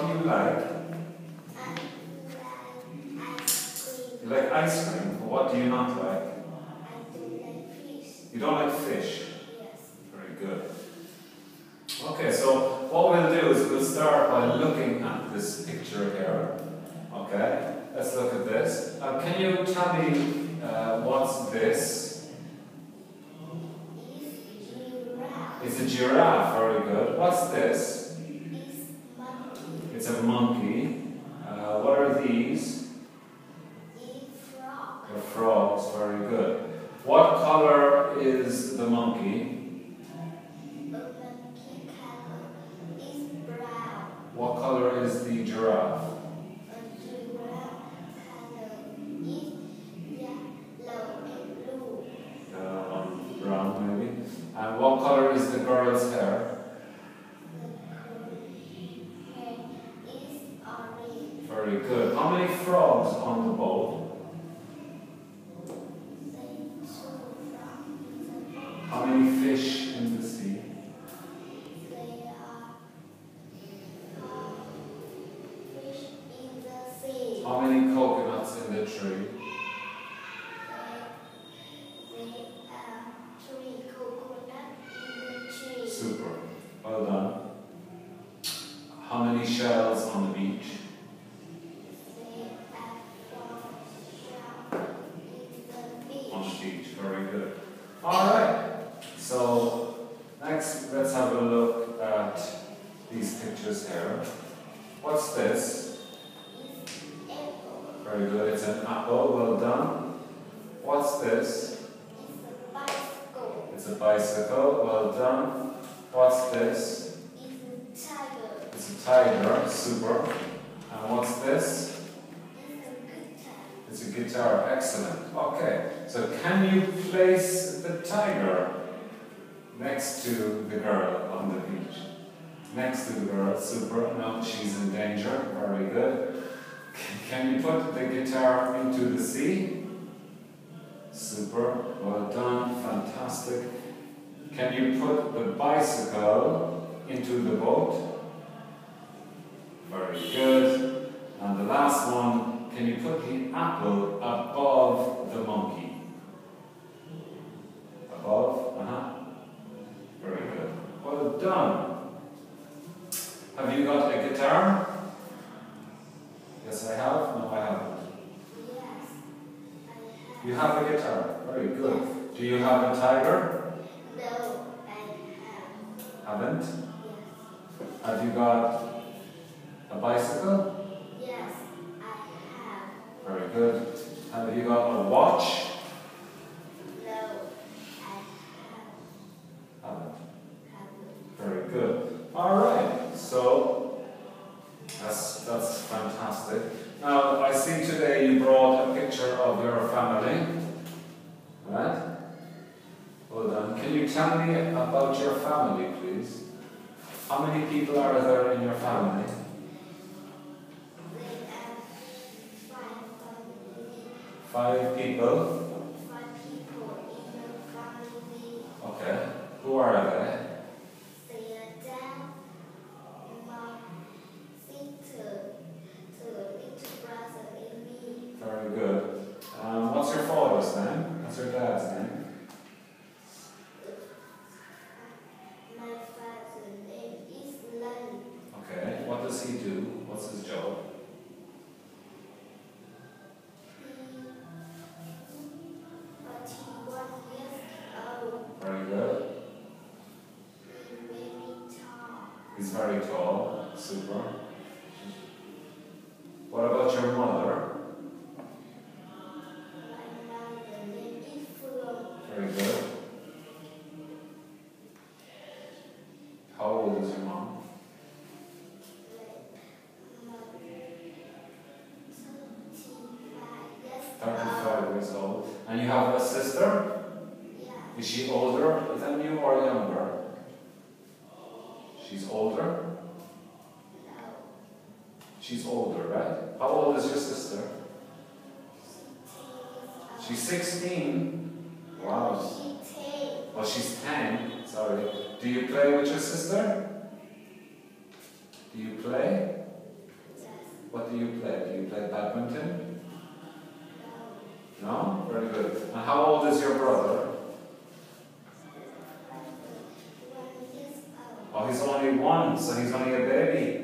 do you like? You like ice cream? What do you not like? I don't like fish. You don't like fish? Yes. Very good. Okay, so what we'll do is we'll start by looking at this picture here. Okay, let's look at this. Can you tell me what's this? It's a giraffe, very good. What's this? It's a monkey. What are these? They're frogs, very good. What color is the monkey? What color is the giraffe? Brown maybe. And what color is the girl's hair? Very good. How many frogs on the boat? How many fish in the sea? How many coconuts in the tree? Super. Well done. How many shells on the beach? On the beach. Very good. Alright. So, next let's have a look at these pictures here. What's this? Very good. It's an apple. Well done. What's this? It's a bicycle. Well done. What's this? It's a tiger. Super. And what's this? It's a guitar. Excellent. Okay. So can you place the tiger next to the girl on the beach? Next to the girl. Super. No, she's in danger. Very good. Can you put the guitar into the sea? Super. Well done. Fantastic. Can you put the bicycle into the boat? Very good. And the last one, can you put the apple above the monkey? Above? Very good. Well done. Have you got a guitar? Yes, I have. No, I haven't. Yes, I have. You have a guitar. Very good. Do you have a tiger? No, I have. Haven't? Yes. Have you got a bicycle? Yes, I have. Very good. Have you got a watch? No, I Haven't. haven't. Very good. All right. So that's fantastic. Now I see today you brought a picture of your family. Right? Well done. Can you tell me about your family, please? How many people are there in your family? They have 5 families. 5 people. 5 people in the family. Okay. Who are they? Their dad, mom, sister, little brother, and me. Very good. What's your father's name? What's your dad's name? My father's name is Lenny. Okay. What does he do? What's his job? But he was years old. Very good. He's very tall. He's very tall. Super. What about your mother? My mother's name is Flo. Very good. How old is your mom? 35 years old. And you have a sister? Yeah. Is she older than you or younger? She's older? No. She's older, right? How old is your sister? She's 16. Wow. She's 10. Well, she's 10. Sorry. Do you play with your sister? Do you play? What do you play? Do you play badminton? No? Very good. And how old is your brother? Oh, he's only one, so he's only a baby.